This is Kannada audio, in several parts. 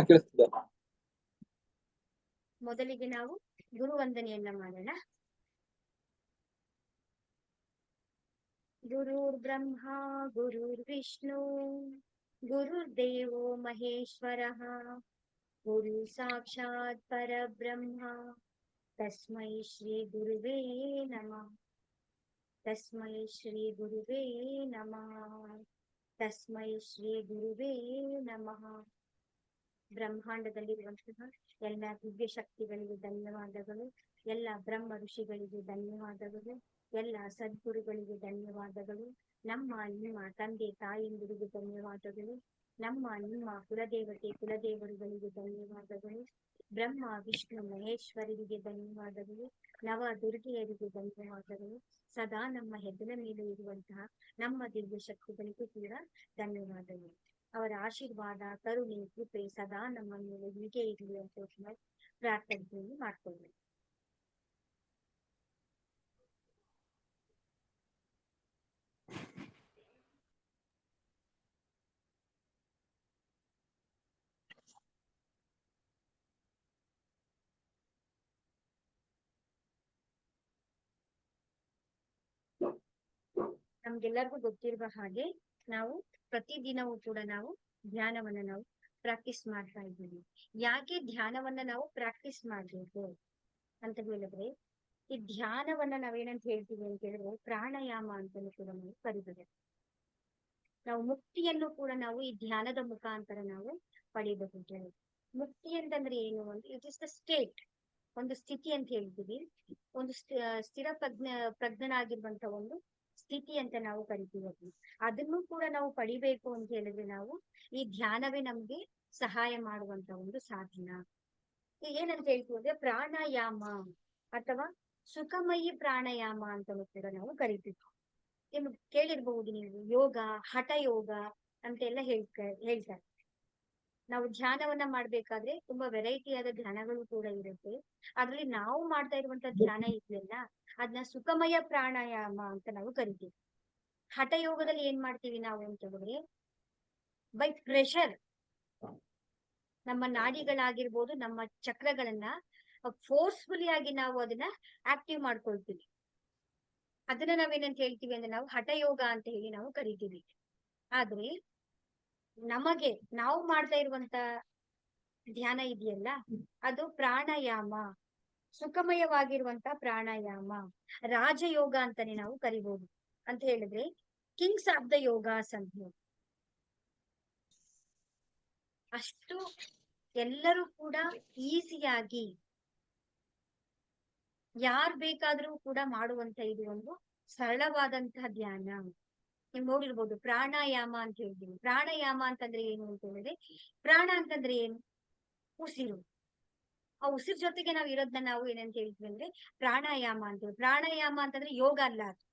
ಕೇಳಿಸ್ತಿದೆ. ಮೊದಲಿಗೆ ನಾವು ಗುರುವಂದನೆಯನ್ನ ಮಾಡೋಣ. ಗುರುರ್ ಬ್ರಹ್ಮ ಗುರುರ್ ವಿಷ್ಣು ಗುರುರ್ದೇವೋ ಮಹೇಶ್ವರಃ ಗುರು ಸಾಕ್ಷಾತ್ ಪರಬ್ರಹ್ಮ ತಸ್ಮೈ ಶ್ರೀ ಗುರುವೇ ನಮಃ. ತಸ್ಮೈ ಶ್ರೀ ಗುರುವೇ ನಮಃ. ತಸ್ಮೈ ಶ್ರೀ ಗುರುವೇ ನಮಃ. ಬ್ರಹ್ಮಾಂಡದಲ್ಲಿರುವಂತಹ ಎಲ್ಲ ದಿವ್ಯ ಶಕ್ತಿಗಳಿಗೆ ಧನ್ಯವಾದಗಳು. ಎಲ್ಲ ಬ್ರಹ್ಮ ಋಷಿಗಳಿಗೆ ಧನ್ಯವಾದಗಳು. ಎಲ್ಲ ಸದ್ಗುರುಗಳಿಗೆ ಧನ್ಯವಾದಗಳು. ನಮ್ಮ ನಿಮ್ಮ ತಂದೆ ತಾಯಿಯಂದಿರಿಗೆ ಧನ್ಯವಾದಗಳು. ನಮ್ಮ ನಿಮ್ಮ ಕುಲದೇವರುಗಳಿಗೆ ಧನ್ಯವಾದಗಳು. ಬ್ರಹ್ಮ ವಿಷ್ಣು ಮಹೇಶ್ವರರಿಗೆ ಧನ್ಯವಾದಗಳು. ನವ ದುರ್ಗೆಯರಿಗೆ ಧನ್ಯವಾದಗಳು. ಸದಾ ನಮ್ಮ ಹೆಗಲ ಮೇಲೆ ಇರುವಂತಹ ನಮ್ಮ ದಿವ್ಯ ಶಕ್ತಿಗಳಿಗೂ ಕೂಡ ಧನ್ಯವಾದಗಳು. ಅವರ ಆಶೀರ್ವಾದ ಕರುಣೆ ಕೃಪೆ ಸದಾ ನಮ್ಮ ಮೇಲೆ ಹೀಗೆ ಇರಲಿ ಅಂತ ಪ್ರಾರ್ಥನೆಯನ್ನು ಮಾಡ್ಕೊಳ್ಳಿ. ನಮ್ಗೆಲ್ಲರಿಗೂ ಗೊತ್ತಿರುವ ಹಾಗೆ ನಾವು ಪ್ರತಿದಿನವೂ ಕೂಡ ನಾವು ಧ್ಯಾನವನ್ನ ನಾವು ಪ್ರಾಕ್ಟೀಸ್ ಮಾಡ್ತಾ ಇದ್ದೀವಿ. ಯಾಕೆ ಧ್ಯಾನವನ್ನ ನಾವು ಪ್ರಾಕ್ಟೀಸ್ ಮಾಡ್ಬೇಕು ಅಂತ ಹೇಳಿದ್ರೆ, ಈ ಧ್ಯಾನವನ್ನ ನಾವೇನಂತ ಹೇಳ್ತೀವಿ ಅಂತ ಹೇಳಿದ್ರೆ ಪ್ರಾಣಾಯಾಮ ಅಂತಲೂ ಕೂಡ ನಾವು ಕರೀತೇವೆ. ನಾವು ಮುಕ್ತಿಯನ್ನು ಕೂಡ ನಾವು ಈ ಧ್ಯಾನದ ಮುಖಾಂತರ ನಾವು ಪಡಿಬಹುದು. ಮುಕ್ತಿ ಅಂತಂದ್ರೆ ಏನು ಅಂದ್ರೆ ಇಟ್ ಇಸ್ ದ ಸ್ಟೇಟ್, ಒಂದು ಸ್ಥಿತಿ ಅಂತ ಹೇಳ್ತೀವಿ. ಒಂದು ಸ್ಥಿರ ಪ್ರಜ್ಞನಾಗಿರುವಂತ ಒಂದು ಸ್ಥಿತಿ ಅಂತ ನಾವು ಕರಿತೀವಿ. ಅದನ್ನು ಕೂಡ ನಾವು ಪಡಿಬೇಕು ಅಂತ ಹೇಳಿದ್ರೆ ನಾವು ಈ ಧ್ಯಾನವೇ ನಮ್ಗೆ ಸಹಾಯ ಮಾಡುವಂತ ಒಂದು ಸಾಧನ. ಏನಂತ ಹೇಳ್ತೀವಿ ಅಂದ್ರೆ ಪ್ರಾಣಾಯಾಮ ಅಥವಾ ಸುಖಮಯಿ ಪ್ರಾಣಾಯಾಮ ಅಂತಲೂ ಕೂಡ ನಾವು ಕರಿತೀವಿ. ನಿಮ್ಗೆ ಕೇಳಿರ್ಬಹುದು ನೀವು ಯೋಗ, ಹಠ ಯೋಗ ಅಂತೆಲ್ಲ ಹೇಳ್ತಾರೆ. ನಾವು ಧ್ಯಾನವನ್ನ ಮಾಡ್ಬೇಕಾದ್ರೆ ತುಂಬಾ ವೆರೈಟಿಯಾದ ಧ್ಯಾನಗಳು ಕೂಡ ಇರುತ್ತೆ. ಅದ್ರಲ್ಲಿ ನಾವು ಮಾಡ್ತಾ ಇರುವಂತ ಧ್ಯಾನ ಇದೆಯಲ್ಲ, ಅದನ್ನ ಸುಖಮಯ ಪ್ರಾಣಾಯಾಮ ಅಂತ ನಾವು ಕರಿತೀವಿ. ಹಠ ಯೋಗದಲ್ಲಿ ಏನ್ ಮಾಡ್ತೀವಿ ನಾವು ಅಂತ ಹೇಳಿದ್ರೆ, ಬೈ ಪ್ರೆಷರ್ ನಮ್ಮ ನಾಡಿಗಳಾಗಿರ್ಬೋದು, ನಮ್ಮ ಚಕ್ರಗಳನ್ನ ಫೋರ್ಸ್ಫುಲಿ ಆಗಿ ನಾವು ಅದನ್ನ ಆಕ್ಟಿವ್ ಮಾಡ್ಕೊಳ್ತೀವಿ. ಅದನ್ನ ನಾವೇನಂತ ಹೇಳ್ತೀವಿ ಅಂದ್ರೆ ನಾವು ಹಠ ಯೋಗ ಅಂತ ಹೇಳಿ ನಾವು ಕರಿತೀವಿ. ಆದ್ರೆ ನಮಗೆ ನಾವು ಮಾಡ್ತಾ ಇರುವಂತ ಧ್ಯಾನ ಇದೆಯಲ್ಲ, ಅದು ಪ್ರಾಣಾಯಾಮ, ಸುಖಮಯವಾಗಿರುವಂತ ಪ್ರಾಣಾಯಾಮ, ರಾಜಯೋಗ ಅಂತಾನೆ ನಾವು ಕರಿಬಹುದು. ಅಂತ ಹೇಳಿದ್ರೆ ಕಿಂಗ್ಸ್ ಆಫ್ ದ ಯೋಗಾಸ್ ಅಂತ ಹೇಳಿ. ಅಷ್ಟು ಎಲ್ಲರೂ ಕೂಡ ಈಸಿಯಾಗಿ ಯಾರ್ ಬೇಕಾದ್ರೂ ಕೂಡ ಮಾಡುವಂತ ಇದು ಒಂದು ಸರಳವಾದಂತಹ ಧ್ಯಾನ. ನೀವು ನೋಡಿರ್ಬೋದು ಪ್ರಾಣಾಯಾಮ ಅಂತ ಹೇಳ್ತೀವಿ. ಪ್ರಾಣಾಯಾಮ ಅಂತಂದ್ರೆ ಏನು ಅಂತ ಹೇಳಿದ್ರೆ, ಪ್ರಾಣ ಅಂತಂದ್ರೆ ಏನು? ಉಸಿರು. ಆ ಉಸಿರು ಜೊತೆಗೆ ನಾವು ಇರೋದನ್ನ ನಾವು ಏನಂತ ಹೇಳ್ತೀವಿ ಅಂದ್ರೆ ಪ್ರಾಣಾಯಾಮ ಅಂತೀವಿ. ಪ್ರಾಣಾಯಾಮ ಅಂತಂದ್ರೆ ಯೋಗ ಅಲ್ಲ ಅದು.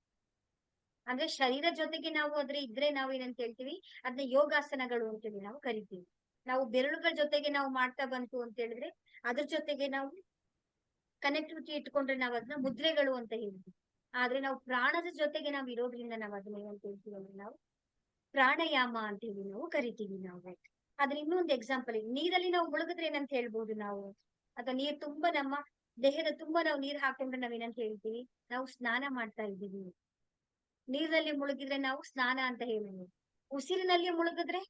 ಅಂದ್ರೆ ಶರೀರ ಜೊತೆಗೆ ನಾವು ಇದ್ರೆ ನಾವು ಏನಂತ ಹೇಳ್ತೀವಿ, ಅದನ್ನ ಯೋಗಾಸನಗಳು ಅಂತೇಳಿ ನಾವು ಕರಿತೀವಿ. ನಾವು ಬೆರಳುಗಳ ಜೊತೆಗೆ ನಾವು ಮಾಡ್ತಾ ಬಂತು ಅಂತ ಹೇಳಿದ್ರೆ ಅದ್ರ ಜೊತೆಗೆ ನಾವು ಕನೆಕ್ಟಿವಿಟಿ ಇಟ್ಕೊಂಡ್ರೆ ನಾವು ಅದನ್ನ ಮುದ್ರೆಗಳು ಅಂತ ಹೇಳ್ತೀವಿ. ಆದ್ರೆ ನಾವು ಪ್ರಾಣದ ಜೊತೆಗೆ ನಾವು ಇರೋದ್ರಿಂದ ನಾವು ಅದನ್ನ ಏನಂತ ಹೇಳ್ತೀವಿ ಅಂದ್ರೆ ನಾವು ಪ್ರಾಣಾಯಾಮ ಅಂತ ಹೇಳಿ ನಾವು ಕರಿತೀವಿ ನಾವು. ಅದ್ರ ಇನ್ನೊಂದು ಎಕ್ಸಾಂಪಲ್, ನೀರಲ್ಲಿ ನಾವು ಮುಳುಗಿದ್ರೆ ಏನಂತ ಹೇಳ್ಬೋದು ನಾವು, ಅಥವಾ ನೀರ್ ತುಂಬಾ ನಮ್ಮ ದೇಹದ ತುಂಬಾ ನಾವು ನೀರ್ ಹಾಕೊಂಡ್ರೆ ನಾವೇನಂತ ಹೇಳ್ತೀವಿ, ನಾವು ಸ್ನಾನ ಮಾಡ್ತಾ ಇದ್ದೀವಿ. ನೀರಿನಲ್ಲಿ ಮುಳುಗಿದ್ರೆ ನಾವು ಸ್ನಾನ ಅಂತ ಹೇಳ್ಬೋದು. ಉಸಿರಿನಲ್ಲಿ ಮುಳುಗಿದ್ರೆ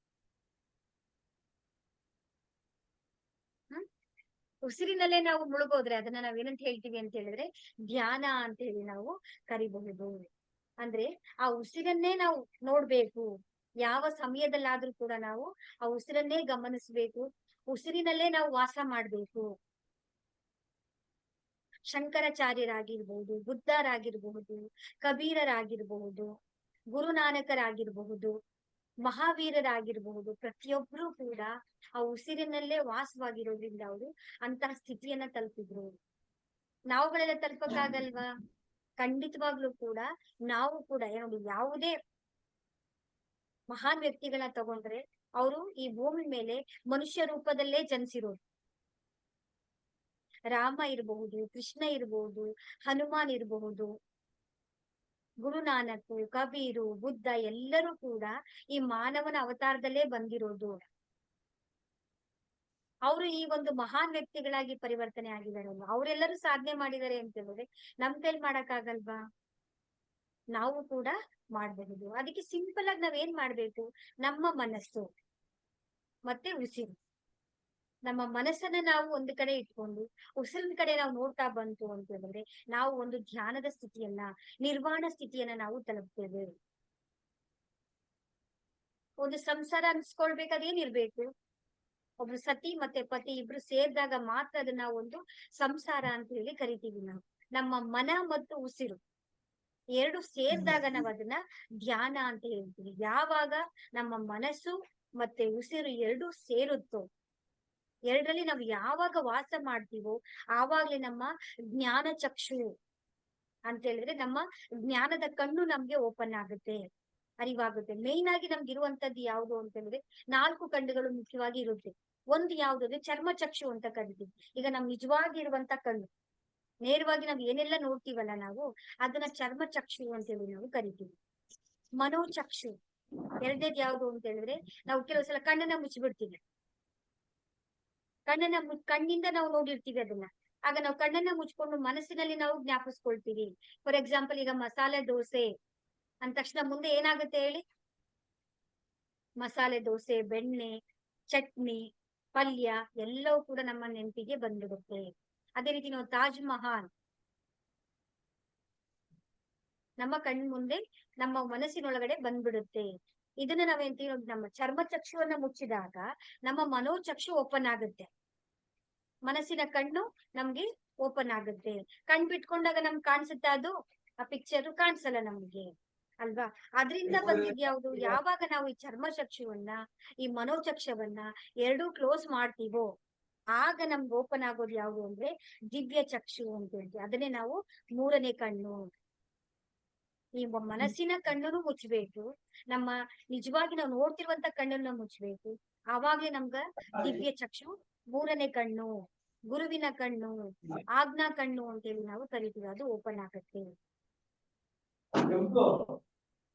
ಉಸಿರಿನಲ್ಲೇ ನಾವು ಮುಳುಗೋದ್ರೆ ಅದನ್ನ ನಾವೇನಂತ ಹೇಳ್ತೀವಿ ಅಂತ ಹೇಳಿದ್ರೆ ಧ್ಯಾನ ಅಂತ ಹೇಳಿ ನಾವು ಕರಿಬಹುದು. ಅಂದ್ರೆ ಆ ಉಸಿರನ್ನೇ ನಾವು ನೋಡ್ಬೇಕು. ಯಾವ ಸಮಯದಲ್ಲಾದ್ರೂ ಕೂಡ ನಾವು ಆ ಉಸಿರನ್ನೇ ಗಮನಿಸ್ಬೇಕು. ಉಸಿರಿನಲ್ಲೇ ನಾವು ವಾಸ ಮಾಡ್ಬೇಕು. ಶಂಕರಾಚಾರ್ಯರಾಗಿರ್ಬಹುದು, ಬುದ್ಧರಾಗಿರಬಹುದು, ಕಬೀರರಾಗಿರಬಹುದು, ಗುರುನಾನಕರಾಗಿರಬಹುದು, ಮಹಾವೀರರಾಗಿರಬಹುದು, ಪ್ರತಿಯೊಬ್ರು ಕೂಡ ಆ ಉಸಿರಿನಲ್ಲೇ ವಾಸವಾಗಿರೋದ್ರಿಂದ ಅವರು ಅಂತಹ ಸ್ಥಿತಿಯನ್ನ ತಲುಪಿದ್ರು. ನಾವುಗಳೆಲ್ಲ ತಲುಪಕ್ಕಾಗಲ್ವಾ? ಖಂಡಿತವಾಗ್ಲೂ ಕೂಡ ನಾವು ಕೂಡ ಯಾವುದೇ ಮಹಾನ್ ವ್ಯಕ್ತಿಗಳನ್ನ ತಗೊಂಡ್ರೆ ಅವರು ಈ ಭೂಮಿ ಮೇಲೆ ಮನುಷ್ಯ ರೂಪದಲ್ಲೇ ಜನಿಸಿರೋರು. ರಾಮ ಇರಬಹುದು, ಕೃಷ್ಣ ಇರಬಹುದು, ಹನುಮಾನ್ ಇರಬಹುದು, ಗುರುನಾನಕ್, ಕಬೀರು, ಬುದ್ಧ ಎಲ್ಲರೂ ಕೂಡ ಈ ಮಾನವನ ಅವತಾರದಲ್ಲೇ ಬಂದಿರೋದು. ಅವರು ಈ ಒಂದು ಮಹಾನ್ ವ್ಯಕ್ತಿಗಳಾಗಿ ಪರಿವರ್ತನೆ ಆಗಿದಾರಲ್ವಾ, ಅವರೆಲ್ಲರೂ ಸಾಧನೆ ಮಾಡಿದ್ದಾರೆ ಅಂತ ಹೇಳಿದ್ರೆ ನಮ್ ಕೈಲಿ ಮಾಡಕ್ ಆಗಲ್ವಾ? ನಾವು ಕೂಡ ಮಾಡಬಹುದು. ಅದಕ್ಕೆ ಸಿಂಪಲ್ ಆಗಿ ನಾವ್ ಏನ್ ಮಾಡ್ಬೇಕು, ನಮ್ಮ ಮನಸ್ಸು ಮತ್ತೆ ಉಸಿರು, ನಮ್ಮ ಮನಸ್ಸನ್ನ ನಾವು ಒಂದು ಕಡೆ ಇಟ್ಕೊಂಡು ಉಸಿರಿನ ಕಡೆ ನಾವು ನೋಡ್ತಾ ಬಂತು ಅಂತ ಹೇಳಿದ್ರೆ ನಾವು ಒಂದು ಧ್ಯಾನದ ಸ್ಥಿತಿಯನ್ನ, ನಿರ್ವಾಣ ಸ್ಥಿತಿಯನ್ನ ನಾವು ತಲುಪ್ತೇವೆ. ಒಂದು ಸಂಸಾರ ಅನ್ಸ್ಕೊಳ್ಬೇಕಾದ್ರೆ ಏನಿರ್ಬೇಕು, ಒಬ್ರು ಸತಿ ಮತ್ತೆ ಪತಿ ಇಬ್ರು ಸೇರಿದಾಗ ಮಾತ್ರ ಅದನ್ನ ಒಂದು ಸಂಸಾರ ಅಂತ ಹೇಳಿ ಕರಿತೀವಿ ನಾವು. ನಮ್ಮ ಮನ ಮತ್ತು ಉಸಿರು ಎರಡು ಸೇರಿದಾಗ ನಾವ್ ಅದನ್ನ ಧ್ಯಾನ ಅಂತ ಹೇಳ್ತೀವಿ. ಯಾವಾಗ ನಮ್ಮ ಮನಸ್ಸು ಮತ್ತೆ ಉಸಿರು ಎರಡು ಸೇರುತ್ತೋ, ಎರಡರಲ್ಲಿ ನಾವು ಯಾವಾಗ ವಾಸ ಮಾಡ್ತೀವೋ ಆವಾಗ್ಲೇ ನಮ್ಮ ಜ್ಞಾನ ಚಕ್ಷು ಅಂತ ಹೇಳಿದ್ರೆ ನಮ್ಮ ಜ್ಞಾನದ ಕಣ್ಣು ನಮ್ಗೆ ಓಪನ್ ಆಗುತ್ತೆ, ಅರಿವಾಗುತ್ತೆ. ಮೇನ್ ಆಗಿ ನಮ್ಗೆ ಇರುವಂತದ್ದು ಯಾವುದು ಅಂತ ಹೇಳಿದ್ರೆ 4 ಕಣ್ಣುಗಳು ಮುಖ್ಯವಾಗಿ ಇರುತ್ತೆ. ಒಂದು ಯಾವ್ದು ಅಂದ್ರೆ ಚರ್ಮ ಚಕ್ಷು ಅಂತ ಕರಿತೀವಿ. ಈಗ ನಮ್ ನಿಜವಾಗಿ ಇರುವಂತ ಕಣ್ಣು, ನೇರವಾಗಿ ನಾವ್ ಏನೆಲ್ಲ ನೋಡ್ತೀವಲ್ಲ ನಾವು, ಅದನ್ನ ಚರ್ಮ ಚಕ್ಷು ಅಂತ ಹೇಳಿ ನಾವು ಕರಿತೀವಿ. ಮನೋಚಕ್ಷು ಎರಡನೇದು ಯಾವ್ದು ಅಂತ ಹೇಳಿದ್ರೆ, ನಾವು ಕೆಲವು ಕಣ್ಣನ್ನ ಮುಚ್ಚಿಬಿಡ್ತೀವಿ. ಕಣ್ಣಿಂದ ನಾವು ನೋಡಿರ್ತೀವಿ ಅದನ್ನ, ಆಗ ನಾವು ಕಣ್ಣನ್ನ ಮುಚ್ಕೊಂಡು ಮನಸ್ಸಿನಲ್ಲಿ ನಾವು ಜ್ಞಾಪಿಸ್ಕೊಳ್ತೀವಿ. ಫಾರ್ ಎಕ್ಸಾಂಪಲ್, ಈಗ ಮಸಾಲೆ ದೋಸೆ ಅಂದ ತಕ್ಷಣ ಮುಂದೆ ಏನಾಗುತ್ತೆ ಹೇಳಿ? ಮಸಾಲೆ ದೋಸೆ, ಬೆಣ್ಣೆ, ಚಟ್ನಿ, ಪಲ್ಯ ಎಲ್ಲವೂ ಕೂಡ ನಮ್ಮ ನೆನಪಿಗೆ ಬಂದ್ಬಿಡುತ್ತೆ. ಅದೇ ರೀತಿ ನಾವು ತಾಜ್ ಮಹಲ್ ನಮ್ಮ ಕಣ್ ಮುಂದೆ, ನಮ್ಮ ಮನಸ್ಸಿನೊಳಗಡೆ ಬಂದ್ಬಿಡುತ್ತೆ. ಇದನ್ನ ನಾವೇಂತೀವಿ, ನಮ್ಮ ಚರ್ಮ ಚಕ್ಷುವನ್ನ ಮುಚ್ಚಿದಾಗ ನಮ್ಮ ಮನೋಚಕ್ಷು ಓಪನ್ ಆಗುತ್ತೆ, ಮನಸ್ಸಿನ ಕಣ್ಣು ನಮ್ಗೆ ಓಪನ್ ಆಗುತ್ತೆ. ಕಣ್ ಬಿಟ್ಕೊಂಡಾಗ ನಮ್ಗೆ ಕಾಣಿಸುತ್ತಾ ಅದು? ಆ ಪಿಕ್ಚರ್ ಕಾಣಿಸಲ್ಲ ನಮ್ಗೆ ಅಲ್ವಾ? ಅದರಿಂದ ಬಂದಿದ್ ಯಾವ್ದು? ಯಾವಾಗ ನಾವು ಈ ಚರ್ಮ ಚಕ್ಷುವನ್ನ, ಈ ಮನೋಚಕ್ಷವನ್ನ ಎರಡೂ ಕ್ಲೋಸ್ ಮಾಡ್ತೀವೋ ಆಗ ನಮ್ಗೆ ಓಪನ್ ಆಗೋದು ಯಾವುದು ಅಂದ್ರೆ ದಿವ್ಯ ಚಕ್ಷು ಅಂತ ಹೇಳ್ತೀವಿ. ಅದನ್ನೇ ನಾವು 3ನೇ ಕಣ್ಣು. ಈ ಮನಸ್ಸಿನ ಕಣ್ಣನ್ನು ಮುಚ್ಚಬೇಕು, ನಮ್ಮ ನಿಜವಾಗಿ ನಾವು ನೋಡ್ತಿರುವಂತ ಕಣ್ಣನ್ನ ಮುಚ್ಚಬೇಕು, ಆವಾಗ್ಲೇ ನಮ್ಗ ದಿವ್ಯ ಚಕ್ಷು, 3ನೇ ಕಣ್ಣು, ಗುರುವಿನ ಕಣ್ಣು, ಆಜ್ಞಾ ಕಣ್ಣು ಅಂತೇಳಿ ನಾವು ಕರಿತೀವಿ, ಅದು ಓಪನ್ ಆಗುತ್ತೆ.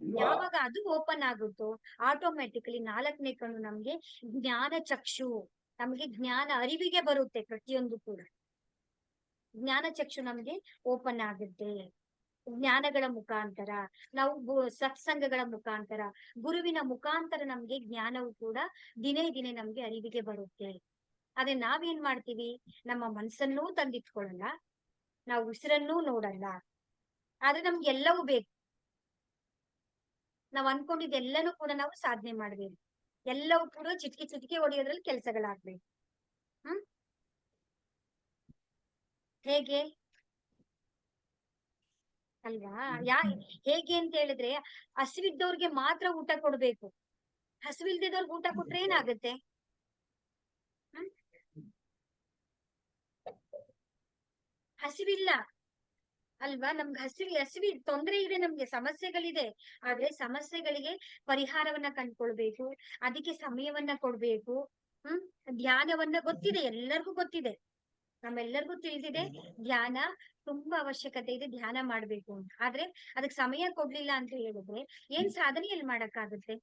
ಯಾವಾಗ ಅದು ಓಪನ್ ಆಗುತ್ತೋ ಆಟೋಮ್ಯಾಟಿಕಲಿ 4ನೇ ಕಣ್ಣು ನಮ್ಗೆ ಜ್ಞಾನ ಚಕ್ಷು, ನಮ್ಗೆ ಜ್ಞಾನ ಅರಿವಿಗೆ ಬರುತ್ತೆ. ಪ್ರತಿಯೊಂದು ಕೂಡ ಜ್ಞಾನ ಚಕ್ಷು ನಮ್ಗೆ ಓಪನ್ ಆಗುತ್ತೆ. ಜ್ಞಾನಗಳ ಮುಖಾಂತರ, ನಾವು ಸತ್ಸಂಗಗಳ ಮುಖಾಂತರ, ಗುರುವಿನ ಮುಖಾಂತರ ನಮ್ಗೆ ಜ್ಞಾನವು ಕೂಡ ದಿನೇ ದಿನೇ ನಮ್ಗೆ ಅರಿವಿಗೆ ಬರುತ್ತೆ. ಅದೇ ನಾವೇನ್ ಮಾಡ್ತೀವಿ, ನಮ್ಮ ಮನ್ಸನ್ನೂ ತಂದಿಟ್ಕೊಳ್ಳಲ್ಲ, ನಾವು ಉಸಿರನ್ನೂ ನೋಡಲ್ಲ, ಆದ್ರೆ ನಮ್ಗೆ ಎಲ್ಲವೂ ಬೇಕು. ನಾವ್ ಅನ್ಕೊಂಡಿದ್ದೆಲ್ಲನೂ ಕೂಡ ನಾವು ಸಾಧನೆ ಮಾಡ್ಬೇಕು, ಎಲ್ಲವೂ ಕೂಡ ಚಿಟಿಕೆ ಚಿಟಿಕೆ ಹೊಡೆಯೋದ್ರಲ್ಲಿ ಕೆಲಸಗಳಾಗ್ಬೇಕು. ಹೇಗೆ ಅಲ್ವಾ? ಹೇಗೆ ಅಂತ ಹೇಳಿದ್ರೆ, ಹಸಿವಿದ್ದವ್ರಿಗೆ ಮಾತ್ರ ಊಟ ಕೊಡ್ಬೇಕು, ಹಸಿವಿಲ್ದಿದವ್ರಿಗೆ ಊಟ ಕೊಟ್ರೆ ಏನಾಗುತ್ತೆ? ಹಸಿವಿಲ್ಲ ಅಲ್ವಾ? ನಮ್ಗೆ ಹಸಿವಿ ತೊಂದರೆ ಇದೆ, ನಮ್ಗೆ ಸಮಸ್ಯೆಗಳಿದೆ. ಆದ್ರೆ ಸಮಸ್ಯೆಗಳಿಗೆ ಪರಿಹಾರವನ್ನ ಕಂಡ್ಕೊಳ್ಬೇಕು, ಅದಕ್ಕೆ ಸಮಯವನ್ನ ಕೊಡ್ಬೇಕು. ಧ್ಯಾನವನ್ನ ಗೊತ್ತಿದೆ, ಎಲ್ಲರಿಗೂ ಗೊತ್ತಿದೆ, ನಮ್ಮೆಲ್ಲರಿಗೂ ತಿಳಿದಿದೆ ಧ್ಯಾನ ತುಂಬಾ ಅವಶ್ಯಕತೆ ಇದೆ, ಧ್ಯಾನ ಮಾಡ್ಬೇಕು ಅಂತ. ಆದ್ರೆ ಅದಕ್ಕೆ ಸಮಯ ಕೊಡ್ಲಿಲ್ಲ ಅಂತ ಹೇಳಿದ್ರೆ ಏನ್ ಸಾಧನೆಯಲ್ಲಿ ಮಾಡಕ್ಕಾಗುತ್ತೆ?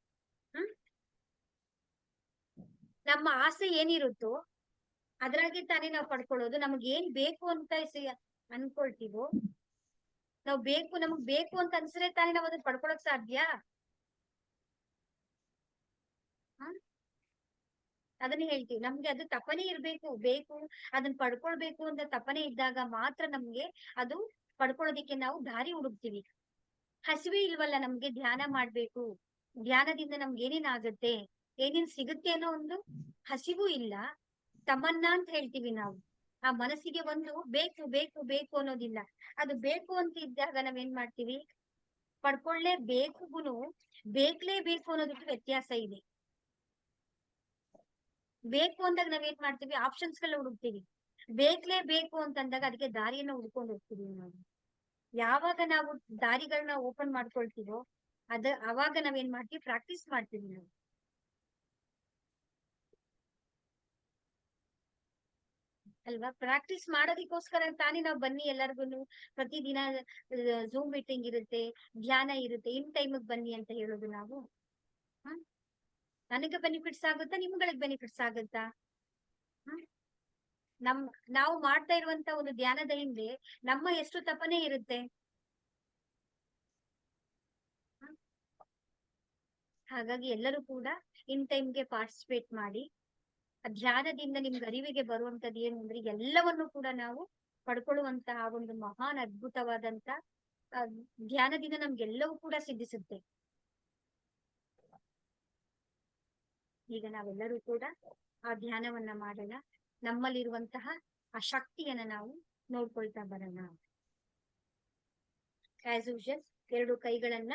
ನಮ್ಮ ಆಸೆ ಏನಿರುತ್ತೋ ಅದ್ರಾಗೆ ತಾನೇ ನಾವು ಪಡ್ಕೊಳ್ಳೋದು. ನಮ್ಗೆ ಏನ್ ಬೇಕು ಅಂತ ಅನ್ಕೊಳ್ತೀವೋ, ನಮಗ್ ಬೇಕು ಅಂತ ಅನ್ಸ್ರೆ ತಾನೇ ನಾವ್ ಅದನ್ನ ಪಡ್ಕೊಳಕ್ ಸಾಧ್ಯ. ಅದನ್ನ ಹೇಳ್ತೀವಿ, ನಮ್ಗೆ ಅದು ತಪನೆ ಇರ್ಬೇಕು, ಬೇಕು ಅದನ್ನ ಪಡ್ಕೊಳ್ಬೇಕು ಅಂತ ತಪನೆ ಇದ್ದಾಗ ಮಾತ್ರ ನಮ್ಗೆ ಅದು ಪಡ್ಕೊಳ್ಳೋದಿಕ್ಕೆ ನಾವು ದಾರಿ ಹುಡುಕ್ತಿವಿ. ಹಸಿವೆ ಇಲ್ವಲ್ಲ ನಮ್ಗೆ, ಧ್ಯಾನ ಮಾಡ್ಬೇಕು, ಧ್ಯಾನದಿಂದ ನಮ್ಗೆ ಏನೇನಾಗುತ್ತೆ, ಏನೇನ್ ಸಿಗುತ್ತೆ ಅನ್ನೋ ಒಂದು ಹಸಿವು ಇಲ್ಲ, ತಮನ್ನ ಅಂತ ಹೇಳ್ತೀವಿ ನಾವು. ಆ ಮನಸ್ಸಿಗೆ ಒಂದು ಬೇಕು ಬೇಕು ಬೇಕು ಅನ್ನೋದಿಲ್ಲ. ಅದು ಬೇಕು ಅಂತ ಇದ್ದಾಗ ನಾವೇನ್ ಮಾಡ್ತೀವಿ, ಪಡ್ಕೊಳ್ಳೇ ಬೇಕುಗುನು ಬೇಕಲೇಬೇಕು ಅನ್ನೋದಕ್ಕೆ ವ್ಯತ್ಯಾಸ ಇದೆ. ಬೇಕು ಅಂದಾಗ ನಾವೇನ್ ಮಾಡ್ತೀವಿ, ಆಪ್ಷನ್ಸ್ ಗಳನ್ನ ಹುಡುಕ್ತೀವಿ. ಬೇಕು ಅಂತಂದಾಗ ಅದಕ್ಕೆ ದಾರಿಯನ್ನ ಹುಡ್ಕೊಂಡು ಹೋಗ್ತೀವಿ ನಾವು. ಯಾವಾಗ ನಾವು ದಾರಿಗಳನ್ನ ಓಪನ್ ಮಾಡ್ಕೊಳ್ತೀವೋ ಅವಾಗ ನಾವೇನ್ ಮಾಡ್ತೀವಿ, ಪ್ರಾಕ್ಟೀಸ್ ಮಾಡ್ತೀವಿ ನಾವು. ಅಲ್ವಾ? ಪ್ರಾಕ್ಟೀಸ್ ಮಾಡೋದಕ್ಕೋಸ್ಕರ ತಾನೇ ನಾವು ಬನ್ನಿ ಎಲ್ಲರಿಗೂ ಪ್ರತಿದಿನ ಝೂಮ್ ಮೀಟಿಂಗ್ ಇರುತ್ತೆ, ಧ್ಯಾನ ಇರುತ್ತೆ, ಇನ್ ಟೈಮಿಗೆ ಬನ್ನಿ ಅಂತ ಹೇಳೋದು ನಾವು. ನನಗೆ ಬೆನಿಫಿಟ್ಸ್ ಆಗುತ್ತಾ, ನಿಮ್ಗಳಿಗೆ ಬೆನಿಫಿಟ್ಸ್ ಆಗುತ್ತಾ? ಹ್ಮ್? ನಮ್ ನಾವು ಮಾಡ್ತಾ ಇರುವಂತ ಒಂದು ಧ್ಯಾನದ ಹಿಂದೆ ನಮ್ಮ ಎಷ್ಟು ತಪನೆ ಇರುತ್ತೆ. ಹ್ಮ್? ಹಾಗಾಗಿ ಎಲ್ಲರೂ ಕೂಡ ಇನ್ ಟೈಮ್ಗೆ ಪಾರ್ಟಿಸಿಪೇಟ್ ಮಾಡಿ. ಆ ಧ್ಯಾನದಿಂದ ನಿಮ್ಗೆ ಅರಿವಿಗೆ ಬರುವಂತದ್ದು ಏನು ಅಂದ್ರೆ ಎಲ್ಲವನ್ನು ಕೂಡ ನಾವು ಪಡ್ಕೊಳ್ಳುವಂತಹ ಒಂದು ಮಹಾನ್ ಅದ್ಭುತವಾದಂತ ಆ, ಧ್ಯಾನದಿಂದ ನಮ್ಗೆಲ್ಲವೂ ಕೂಡ ಸಿದ್ಧಿಸುತ್ತೆ. ಈಗ ನಾವೆಲ್ಲರೂ ಕೂಡ ಆ ಧ್ಯಾನವನ್ನ ಮಾಡೋಣ. ನಮ್ಮಲ್ಲಿರುವಂತಹ ಆ ಶಕ್ತಿಯನ್ನ ನಾವು ನೋಡ್ಕೊಳ್ತಾ ಬರೋಣ. ಆಸ್ ಯೂಶಲ್ ಎರಡು ಕೈಗಳನ್ನ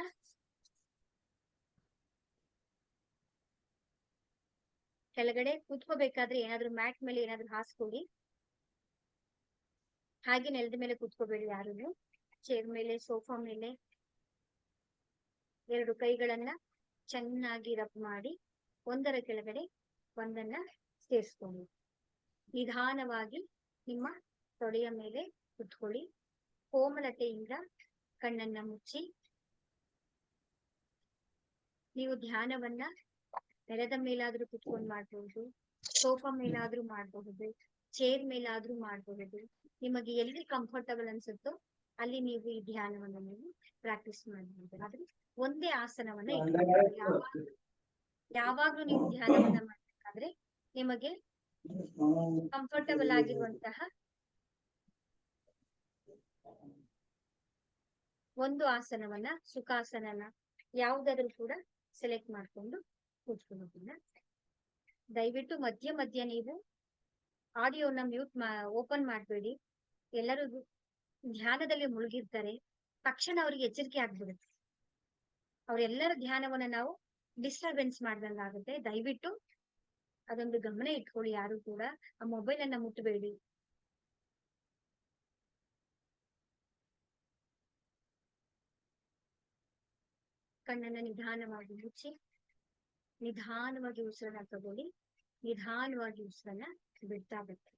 ಕೆಳಗಡೆ ಕೂತ್ಕೋಬೇಕಾದ್ರೆ ಏನಾದ್ರೂ ಮ್ಯಾಟ್ ಮೇಲೆ ಏನಾದ್ರೂ ಹಾಸ್ಕೊಡಿ. ಹಾಗೆ ನೆಲದ ಮೇಲೆ ಕೂತ್ಕೋಬೇಡಿ ಯಾರು. ಚೇರ್ ಮೇಲೆ, ಸೋಫಾ ಮೇಲೆ ಎರಡು ಕೈಗಳನ್ನ ಚೆನ್ನಾಗಿ ರಬ್ ಮಾಡಿ ಒಂದರ ಕೆಳಗಡೆ ಒಂದನ್ನ ಸೇರಿಸ್ಕೊಳ್ಳಿ. ನಿಧಾನವಾಗಿ ನಿಮ್ಮ ತೊಡೆಯ ಮೇಲೆ ಕುತ್ಕೊಳ್ಳಿ. ಕೋಮಲತೆಯಿಂದ ಕಣ್ಣನ್ನ ಮುಚ್ಚಿ ನೀವು ಧ್ಯಾನವನ್ನ ನೆಲದ ಮೇಲಾದ್ರೂ ಕುತ್ಕೊಂಡು ಮಾಡಬಹುದು, ಸೋಫಾ ಮೇಲಾದ್ರೂ ಮಾಡಬಹುದು, ಚೇರ್ ಮೇಲಾದ್ರೂ ಮಾಡಬಹುದು. ನಿಮಗೆ ಎಲ್ಲಿ ಕಂಫರ್ಟಬಲ್ ಅನ್ಸುತ್ತೋ ಅಲ್ಲಿ ನೀವು ಈ ಧ್ಯಾನವನ್ನ ನೀವು ಪ್ರಾಕ್ಟೀಸ್ ಮಾಡಬಹುದು. ಆದ್ರೆ ಒಂದೇ ಆಸನವನ್ನ ಇಟ್ಕೊಳ್ಳಿ. ಯಾವಾಗ್ಲೂ ನೀವು ಧ್ಯಾನವನ್ನ ಮಾಡ್ಬೇಕಾದ್ರೆ ನಿಮಗೆ ಕಂಫರ್ಟಬಲ್ ಆಗಿರುವಂತಹ ಒಂದು ಆಸನವನ್ನ, ಸುಖಾಸನನ ಯಾವ್ದಾದ್ರು ಕೂಡ ಸೆಲೆಕ್ಟ್ ಮಾಡ್ಕೊಂಡು ಕೂತ್ಕೊಳ್ಳೋದಿಲ್ಲ. ದಯವಿಟ್ಟು ಮಧ್ಯ ಮಧ್ಯ ನೀವು ಆಡಿಯೋನ ಓಪನ್ ಮಾಡಬೇಡಿ. ಎಲ್ಲರೂ ಧ್ಯಾನದಲ್ಲಿ ಮುಳುಗಿರ್ತಾರೆ. ತಕ್ಷಣ ಅವರಿಗೆ ಎಚ್ಚರಿಕೆ ಆಗ್ಬಿಡುತ್ತೆ. ಅವರೆಲ್ಲರ ಧ್ಯಾನವನ್ನ ನಾವು ಡಿಸ್ಟರ್ಬೆನ್ಸ್ ಮಾಡ್ದಂಗಾಗುತ್ತೆ. ದಯವಿಟ್ಟು ಅದೊಂದು ಗಮನ ಇಟ್ಕೊಳ್ಳಿ. ಯಾರು ಕೂಡ ಆ ಮೊಬೈಲ್ ಅನ್ನ ಮುಟ್ಟಬೇಡಿ. ಕಣ್ಣನ್ನ ನಿಧಾನವಾಗಿ ಮುಚ್ಚಿ ನಿಧಾನವಾಗಿ ಉಸಿರನ್ನ ತಗೊಳ್ಳಿ. ನಿಧಾನವಾಗಿ ಉಸಿರನ್ನ ಬಿಡ್ತಾ ಬಿಟ್ಟು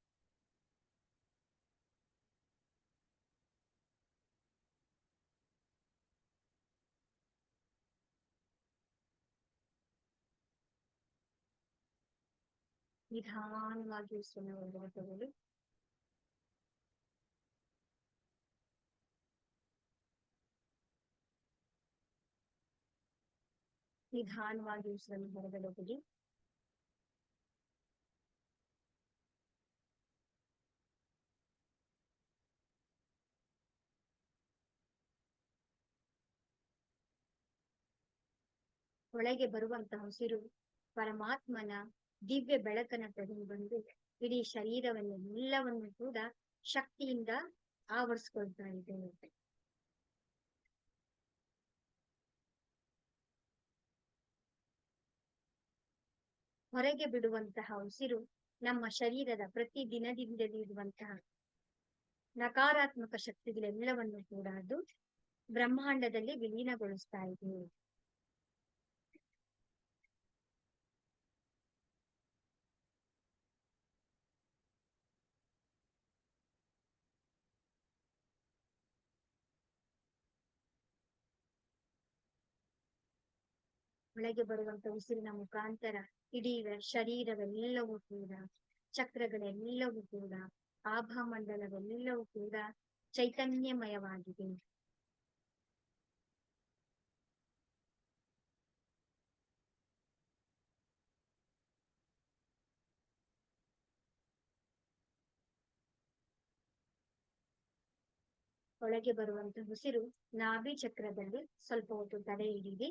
ನಿಧಾನವಾಗಿ ಉಸಿರನ್ನ ಒಳಗಡೆ ತಗೊಳ್ಳಿ. ನಿಧಾನವಾಗಿ ಉಸಿರನ್ನು ಹೊರಗಡೆ ಬಿಡಿ. ಒಳಗೆ ಬರುವಂತಹ ಉಸಿರು ಪರಮಾತ್ಮನ ದಿವ್ಯ ಬೆಳಕನ್ನ ತಗೊಂಡು ಬಂದು ಇಡೀ ಶರೀರವನ್ನೆಲ್ಲವನ್ನು ಕೂಡ ಶಕ್ತಿಯಿಂದ ಆವರಿಸ್ಕೊಳ್ತಾ ಇದೆ. ಹೊರಗೆ ಬಿಡುವಂತಹ ಉಸಿರು ನಮ್ಮ ಶರೀರದ ಪ್ರತಿ ದಿನದಿಂದಲೂ ಇರುವಂತಹ ನಕಾರಾತ್ಮಕ ಶಕ್ತಿಗಳೆಲ್ಲವನ್ನು ಕೂಡ ಅದು ಬ್ರಹ್ಮಾಂಡದಲ್ಲಿ ವಿಲೀನಗೊಳಿಸ್ತಾ ಇದೆ. ಒಳಗೆ ಬರುವಂತ ಉಸಿರಿನ ಮುಖಾಂತರ ಇಡೀ ಶರೀರವೆಲ್ಲವೂ ಕೂಡ, ಚಕ್ರಗಳೆಲ್ಲವೂ ಕೂಡ, ಆಭಾಮಂಡಲವೆಲ್ಲವೂ ಕೂಡ ಚೈತನ್ಯಮಯವಾಗಿದೆ. ಒಳಗೆ ಬರುವಂತ ಉಸಿರು ನಾಭಿ ಚಕ್ರದಲ್ಲಿ ಸ್ವಲ್ಪ ಹೊತ್ತು ತಡೆ ಹಿಡಿದಿ.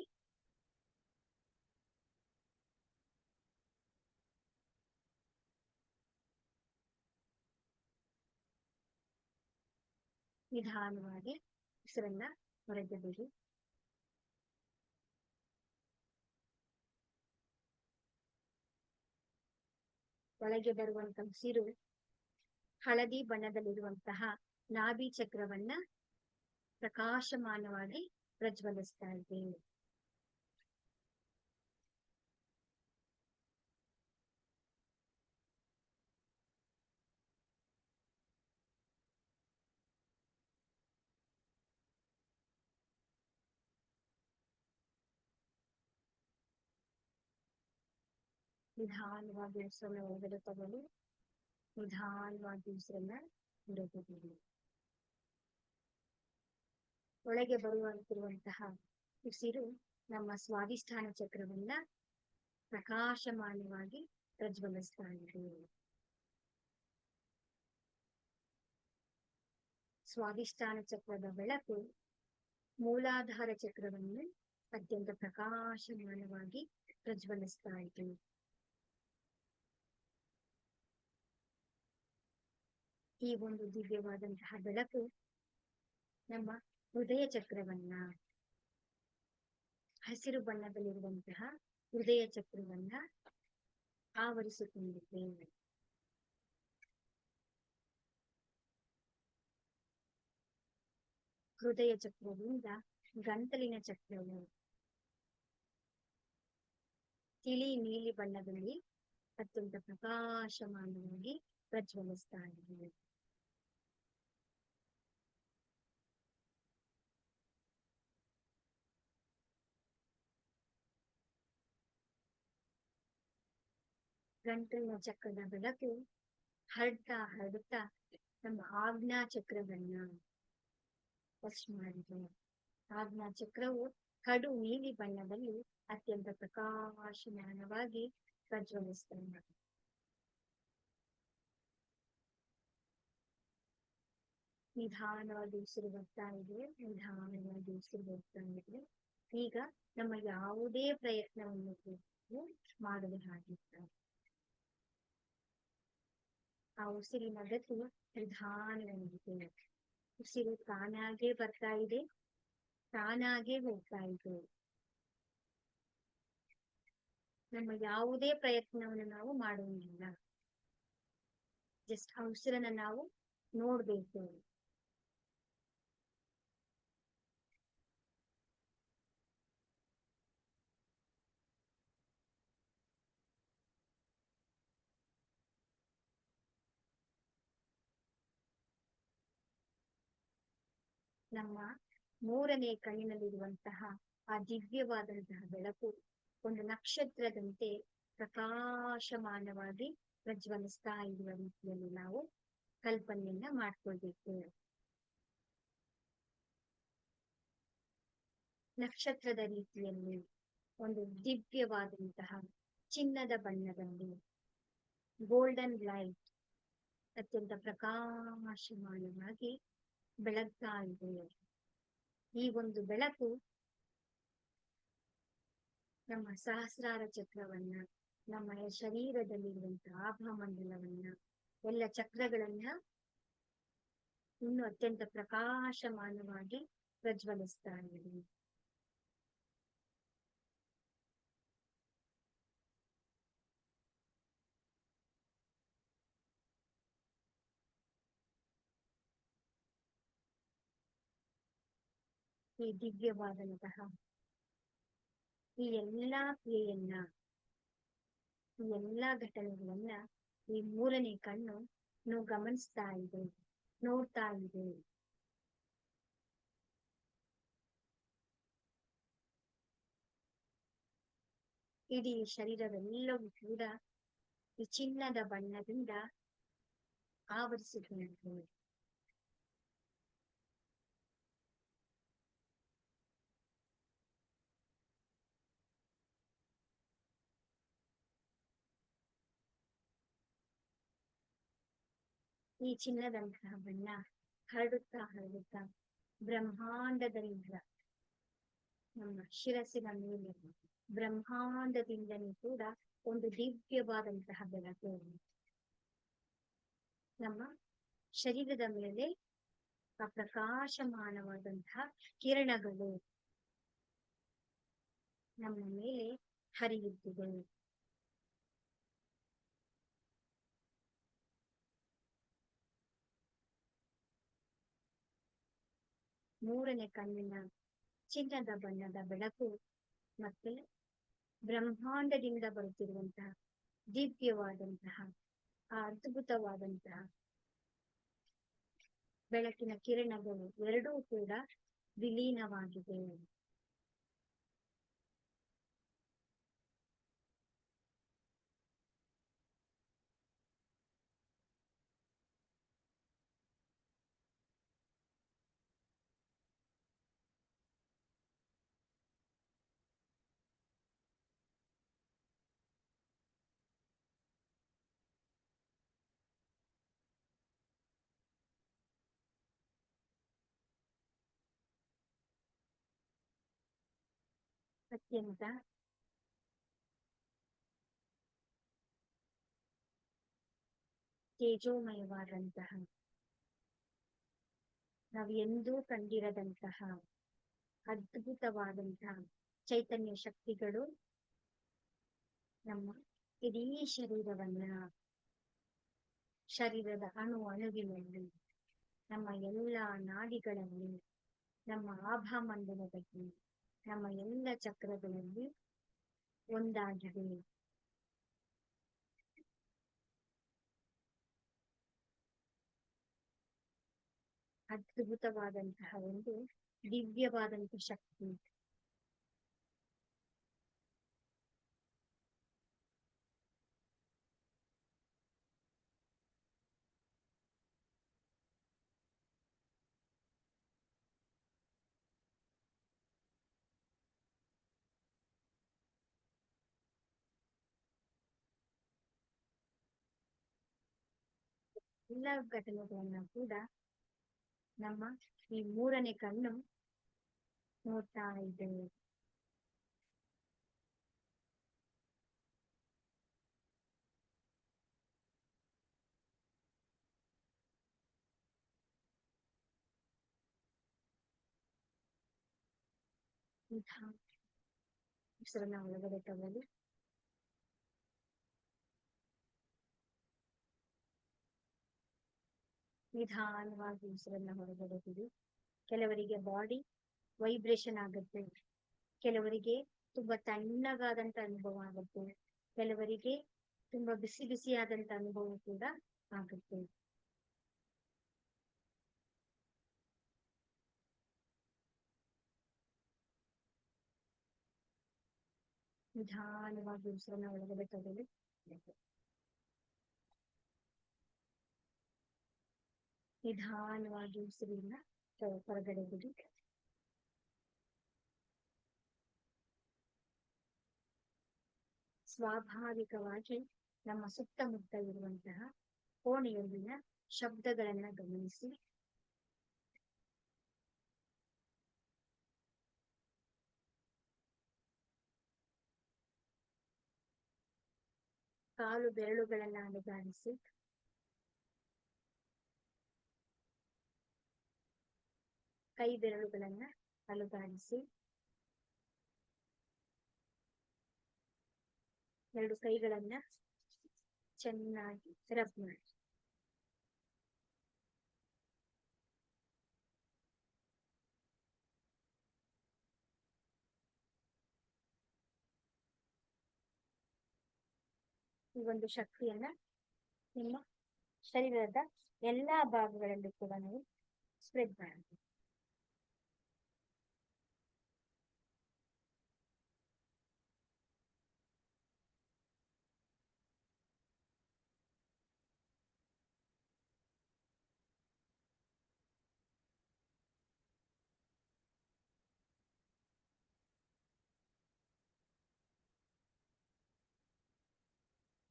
ನಿಧಾನವಾಗಿ ಉಸಿರನ್ನ ಹೊರಗೆ ಬಿಡಿ. ಒಳಗೆ ಬರುವಂತ ಉಸಿರು ಹಳದಿ ಬಣ್ಣದಲ್ಲಿರುವಂತಹ ನಾಭಿ ಚಕ್ರವನ್ನ ಪ್ರಕಾಶಮಾನವಾಗಿ ಪ್ರಜ್ವಲಿಸ್ತಾ ಇದೆ. ನಿಧಾನವಾಗಿ ಉಸಿರನ್ನ ಒಳಗಡೆ ತಗೊಳ್ಳಿ. ನಿಧಾನವಾಗಿ ಉಸಿರನ್ನ ಬಿಡಬಹುದು. ಒಳಗೆ ಬರುವಂತಿರುವಂತಹ ಉಸಿರು ನಮ್ಮ ಸ್ವಾದಿಷ್ಠಾನ ಚಕ್ರವನ್ನ ಪ್ರಕಾಶಮಾನವಾಗಿ ಪ್ರಜ್ವಲಿಸ್ತಾ ಇದೆ. ಸ್ವಾದಿಷ್ಠಾನ ಚಕ್ರದ ಬೆಳಕು ಮೂಲಾಧಾರ ಚಕ್ರವನ್ನು ಅತ್ಯಂತ ಪ್ರಕಾಶಮಾನವಾಗಿ ಪ್ರಜ್ವಲಿಸ್ತಾ ಇದೆ. ಈ ಒಂದು ದಿವ್ಯವಾದಂತಹ ಬೆಳಕು ನಮ್ಮ ಹೃದಯ ಚಕ್ರವನ್ನ, ಹಸಿರು ಬಣ್ಣದಲ್ಲಿರುವಂತಹ ಹೃದಯ ಚಕ್ರವನ್ನ ಆವರಿಸಿಕೊಂಡಿದೆ. ಹೃದಯ ಚಕ್ರದಿಂದ ಗಂಟಲಿನ ಚಕ್ರವು ತಿಳಿ ನೀಲಿ ಬಣ್ಣದಲ್ಲಿ ಅತ್ಯಂತ ಪ್ರಕಾಶಮಾನವಾಗಿ ಪ್ರಜ್ವಲಿಸ್ತಾ ಇದೆ. ಗಂಟಲಿನ ಚಕ್ರದ ಬೆಳಕು ಹರಡ್ತಾ ನಮ್ಮ ಆಜ್ಞಾ ಚಕ್ರವನ್ನ ಟಚ್ ಮಾಡಿದೆ. ಆಜ್ಞಾ ಚಕ್ರವು ಕಡು ನೀಲಿ ಬಣ್ಣದಲ್ಲಿ ಅತ್ಯಂತ ಪ್ರಕಾಶಮಾನವಾಗಿ ಪ್ರಜ್ವಲಿಸ್ತಾ ಇದೆ. ನಿಧಾನವಾಗಿ ಉಸಿರು ಬರ್ತಾ ಇದೆ, ನಿಧಾನವಾಗಿ ಉಸಿರು ಬರ್ತಾ ಇದೆ. ಈಗ ನಮ್ಮ ಯಾವುದೇ ಪ್ರಯತ್ನವನ್ನು ಮಾಡಲು ಹಾಗಿರ್ತಾರೆ. ಆ ಉಸಿರಿನ ಗತಿ ನಿಧಾನವಾಗಿದೆ. ಉಸಿರು ತಾನಾಗೇ ಬರ್ತಾ ಇದೆ, ತಾನಾಗೇ ಹೋಗ್ತಾ ಇದೆ. ನಮ್ಮ ಯಾವುದೇ ಪ್ರಯತ್ನವನ್ನು ನಾವು ಮಾಡುವುದಿಲ್ಲ. ಜಸ್ಟ್ ಆ ಉಸಿರನ್ನ ನಾವು ನೋಡ್ಬೇಕು. ನಮ್ಮ ಮೂರನೇ ಕಣ್ಣಿನಲ್ಲಿರುವಂತಹ ಆ ದಿವ್ಯವಾದಂತಹ ಬೆಳಕು ಒಂದು ನಕ್ಷತ್ರದಂತೆ ಪ್ರಕಾಶಮಾನವಾಗಿ ಪ್ರಜ್ವಲಿಸ್ತಾ ಇರುವ ರೀತಿಯಲ್ಲಿ ನಾವು ಕಲ್ಪನೆಯನ್ನ ಮಾಡ್ಕೊಳ್ಬೇಕು. ನಕ್ಷತ್ರದ ರೀತಿಯಲ್ಲಿ ಒಂದು ದಿವ್ಯವಾದಂತಹ ಚಿನ್ನದ ಬಣ್ಣದಲ್ಲಿ ಗೋಲ್ಡನ್ ಲೈಟ್ ಅತ್ಯಂತ ಪ್ರಕಾಶಮಾನವಾಗಿ ಬೆಳಗ್ತಾ ಇದೆ. ಈ ಒಂದು ಬೆಳಕು ನಮ್ಮ ಸಹಸ್ರಾರ ಚಕ್ರವನ್ನ, ನಮ್ಮ ಶರೀರದಲ್ಲಿರುವಂತಹ ಆಭಾಮಂಡಲವನ್ನ, ಎಲ್ಲ ಚಕ್ರಗಳನ್ನ ಇನ್ನು ಅತ್ಯಂತ ಪ್ರಕಾಶಮಾನವಾಗಿ ಪ್ರಜ್ವಲಿಸ್ತಾ ಇದೆ. ಈ ದಿವ್ಯವಾದಂತಹ ಈ ಎಲ್ಲಾ ಕ್ರಿಯೆಯನ್ನ, ಈ ಎಲ್ಲಾ ಘಟನೆಗಳನ್ನ ಈ ಮೂರನೇ ಕಣ್ಣು ಗಮನಿಸ್ತಾ ಇದೆ, ನೋಡ್ತಾ ಇದೆ. ಇಡೀ ಶರೀರವೆಲ್ಲವೂ ಕೂಡ ಈ ಚಿನ್ನದ ಬಣ್ಣದಿಂದ ಆವರಿಸಿಕೊಂಡಿದೆ. ಈ ಚಿನ್ನದಂತಹ ಬಣ್ಣ ಹರಡುತ್ತಾ ಬ್ರಹ್ಮಾಂಡದಿಂದ ನಮ್ಮ ಶಿರಸ್ಸಿನ ಮೇಲೆ ಬ್ರಹ್ಮಾಂಡದಿಂದಲೂ ಕೂಡ ಒಂದು ದಿವ್ಯವಾದಂತಹ ಬೆಳಕು ನಮ್ಮ ಶರೀರದ ಮೇಲೆ ಆ ಪ್ರಕಾಶಮಾನವಾದಂತಹ ಕಿರಣಗಳು ನಮ್ಮ ಮೇಲೆ ಹರಿಯುತ್ತಿದೆ. ಮೂರನೇ ಕಣ್ಣಿನ ಚಿನ್ನದ ಬಣ್ಣದ ಬೆಳಕು ಮತ್ತೆ ಬ್ರಹ್ಮಾಂಡದಿಂದ ಬರುತ್ತಿರುವಂತಹ ದಿವ್ಯವಾದಂತಹ ಆ ಅದ್ಭುತವಾದಂತಹ ಬೆಳಕಿನ ಕಿರಣಗಳು ಎರಡೂ ಕೂಡ ವಿಲೀನವಾಗಿದೆ. ಅತ್ಯಂತ ತೇಜೋಮಯವಾದಂತಹ, ನಾವು ಎಂದೂ ಕಂಡಿರದಂತಹ ಅದ್ಭುತವಾದಂತಹ ಚೈತನ್ಯ ಶಕ್ತಿಗಳು ನಮ್ಮ ಇಡೀ ಶರೀರದ ಅಣುವಿನಲ್ಲಿ, ನಮ್ಮ ಎಲ್ಲ ನಾಡಿಗಳಲ್ಲಿ, ನಮ್ಮ ಆಭಾಮಂಡಲದಲ್ಲಿ, ನಮ್ಮ ಎಲ್ಲ ಚಕ್ರಗಳಲ್ಲಿ ಒಂದಾಗಿದೆ. ಅದ್ಭುತವಾದಂತಹ ಒಂದು ದಿವ್ಯವಾದಂತಹ ಶಕ್ತಿ. ಎಲ್ಲ ಘಟನೆಗಳನ್ನ ಕೂಡ ನಮ್ಮ ಈ ಮೂರನೇ ಕಣ್ಣು ನೋಡ್ತಾ ಇದೆ. ಹೆಸರನ್ನ ಒಳಗಡೆ ತಗೊಳ್ಳಿ. ನಿಧಾನವಾಗಿ ಉಸಿರನ್ನ ಹೊರಗಡೆ ಬಿಡಿ. ಕೆಲವರಿಗೆ ಬಾಡಿ ವೈಬ್ರೇಷನ್ ಆಗುತ್ತೆ, ಕೆಲವರಿಗೆ ತುಂಬಾ ತಣ್ಣಗಾದಂತ ಅನುಭವ ಆಗುತ್ತೆ, ಕೆಲವರಿಗೆ ತುಂಬಾ ಬಿಸಿ ಬಿಸಿಯಾದಂತ ಅನುಭವ ಕೂಡ ಆಗುತ್ತೆ. ನಿಧಾನವಾಗಿ ಉಸಿರನ್ನ ಒಳಗಡೆ ತಗೊಳ್ಳಿ. ನಿಧಾನವಾಗಿ ಉಸಿರನ್ನ ಹೊರಗಡೆ ಬಿಡಿ. ಸ್ವಾಭಾವಿಕವಾಗಿ ನಮ್ಮ ಸುತ್ತಮುತ್ತ ಇರುವಂತಹ ಕೋಣೆಯಲ್ಲಿನ ಶಬ್ದಗಳನ್ನ ಗಮನಿಸಿ. ಕಾಲು ಬೆರಳುಗಳನ್ನ ಅಲುಗಾಡಿಸಿ. ಕೈ ಬೆರಳುಗಳನ್ನ ಅಲುಗಾಡಿಸಿ. ಎರಡು ಕೈಗಳನ್ನ ಚೆನ್ನಾಗಿ ರಬ್ ಮಾಡಿ. ಈ ಒಂದು ಶಕ್ತಿಯನ್ನ ನಿಮ್ಮ ಶರೀರದ ಎಲ್ಲಾ ಭಾಗಗಳಲ್ಲಿ ಕೂಡ ನೀವು ಸ್ಪ್ರೆಡ್ ಮಾಡಿ.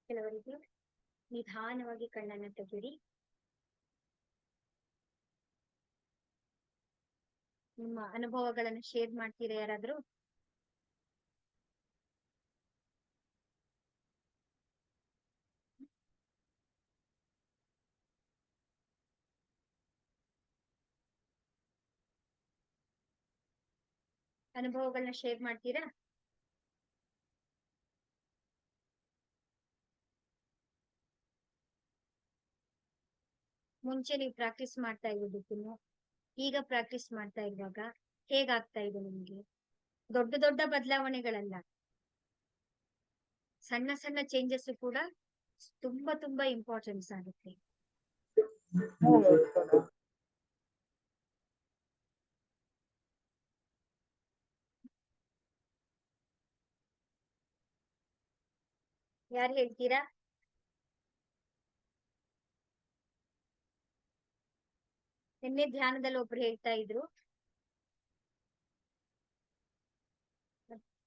ಕೆಲವರಿಗೆ ನಿಧಾನವಾಗಿ ಕಣ್ಣನ್ನ ತೆಗೆಯಿರಿ. ನಿಮ್ಮ ಅನುಭವಗಳನ್ನ ಶೇರ್ ಮಾಡ್ತೀರಾ ಯಾರಾದ್ರೂ? ಅನುಭವಗಳನ್ನ ಶೇರ್ ಮಾಡ್ತೀರಾ? ಮುಂಚೆ ನೀವು ಪ್ರಾಕ್ಟೀಸ್ ಮಾಡ್ತಾ ಇರೋದಕ್ಕೂ ಈಗ ಪ್ರಾಕ್ಟೀಸ್ ಮಾಡ್ತಾ ಇರುವಾಗ ಹೇಗಾಗ್ತಾ ಇದೆ ನಿಮ್ಗೆ? ದೊಡ್ಡ ದೊಡ್ಡ ಬದಲಾವಣೆಗಳಲ್ಲ, ಸಣ್ಣ ಸಣ್ಣ ಚೇಂಜಸ್ ಕೂಡ ತುಂಬಾ ತುಂಬಾ ಇಂಪಾರ್ಟೆನ್ಸ್ ಆಗುತ್ತೆ. ಯಾರು ಹೇಳ್ತೀರಾ? ನಿನ್ನೆ ಧ್ಯಾನದಲ್ಲಿ ಒಬ್ರು ಹೇಳ್ತಾ ಇದ್ರು,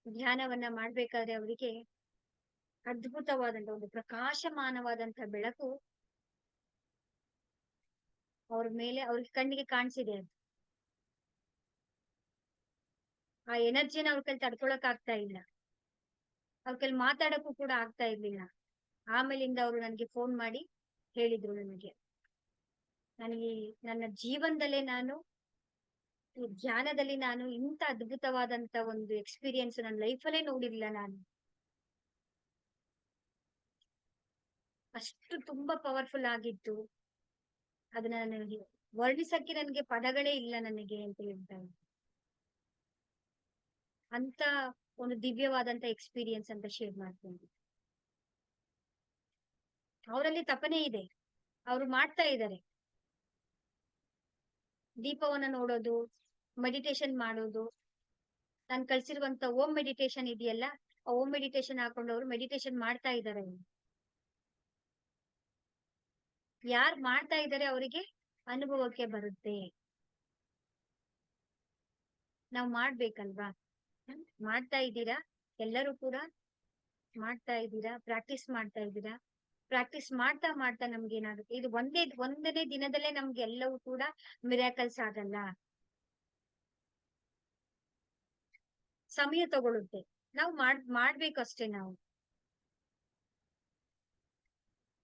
ಧ್ಯಾನವನ್ನ ಮಾಡ್ಬೇಕಾದ್ರೆ ಅವರಿಗೆ ಅದ್ಭುತವಾದಂತ ಒಂದು ಪ್ರಕಾಶಮಾನವಾದಂತ ಬೆಳಕು ಅವ್ರ ಮೇಲೆ, ಅವ್ರಿಗೆ ಕಣ್ಣಿಗೆ ಕಾಣಿಸಿದೆ. ಅದು ಆ ಎನರ್ಜಿನ ಅವ್ರ ಕೈಲಿ ತಡ್ಕೊಳಕ್ ಆಗ್ತಾ ಇಲ್ಲ, ಅವ್ರ ಕೈಲಿ ಮಾತಾಡಕ್ಕೂ ಕೂಡ ಆಗ್ತಾ ಇರ್ಲಿಲ್ಲ. ಆಮೇಲಿಂದ ಅವರು ನನ್ಗೆ ಫೋನ್ ಮಾಡಿ ಹೇಳಿದ್ರು ನನಗೆ ನನ್ನ ಜೀವನದಲ್ಲೇ ನಾನು ಈ ಧ್ಯಾನದಲ್ಲಿ ನಾನು ಇಂತ ಅದ್ಭುತವಾದಂತ ಒಂದು ಎಕ್ಸ್ಪೀರಿಯನ್ಸ್ ನನ್ನ ಲೈಫಲ್ಲೇ ನೋಡಿರ್ಲಿಲ್ಲ ನಾನು. ಅಷ್ಟು ತುಂಬಾ ಪವರ್ಫುಲ್ ಆಗಿತ್ತು. ಅದನ್ನ ನನಗೆ ವರ್ಣಿಸಕ್ಕೆ ನನ್ಗೆ ಪದಗಳೇ ಇಲ್ಲ ನನಗೆ ಅಂತ ಹೇಳ್ತಾರೆ. ಅಂತ ಒಂದು ದಿವ್ಯವಾದಂತ ಎಕ್ಸ್ಪೀರಿಯನ್ಸ್ ಅಂತ ಶೇರ್ ಮಾಡ್ತೀನಿ. ಅವರಲ್ಲಿ ತಪನೆ ಇದೆ, ಅವ್ರು ಮಾಡ್ತಾ ಇದ್ದಾರೆ. ದೀಪವನ್ನ ನೋಡೋದು, ಮೆಡಿಟೇಷನ್ ಮಾಡೋದು, ನಾನು ಕಳ್ಸಿರುವಂತ ಓಂ ಮೆಡಿಟೇಷನ್ ಇದೆಯಲ್ಲ, ಆ ಓಂ ಮೆಡಿಟೇಷನ್ ಹಾಕೊಂಡು ಅವ್ರು ಮೆಡಿಟೇಷನ್ ಮಾಡ್ತಾ ಇದ್ದಾರೆ. ಯಾರ್ ಮಾಡ್ತಾ ಇದ್ದಾರೆ ಅವರಿಗೆ ಅನುಭವಕ್ಕೆ ಬರುತ್ತೆ. ನಾವ್ ಮಾಡ್ಬೇಕಲ್ವಾ? ಮಾಡ್ತಾ ಇದ್ದೀರಾ? ಎಲ್ಲರೂ ಕೂಡ ಮಾಡ್ತಾ ಇದ್ದೀರಾ? ಪ್ರಾಕ್ಟೀಸ್ ಮಾಡ್ತಾ ಇದ್ದೀರಾ? ಪ್ರಾಕ್ಟೀಸ್ ಮಾಡ್ತಾ ಮಾಡ್ತಾ ನಮ್ಗೆ ಏನಾಗುತ್ತೆ, ಇದು ಒಂದನೇ ದಿನದಲ್ಲೇ ನಮ್ಗೆ ಎಲ್ಲವೂ ಕೂಡ ಮಿರಾಕಲ್ಸ್ ಆಗಲ್ಲ, ಸಮಯ ತಗೊಳುತ್ತೆ. ನಾವು ಮಾಡ್ಬೇಕಷ್ಟೇ ನಾವು.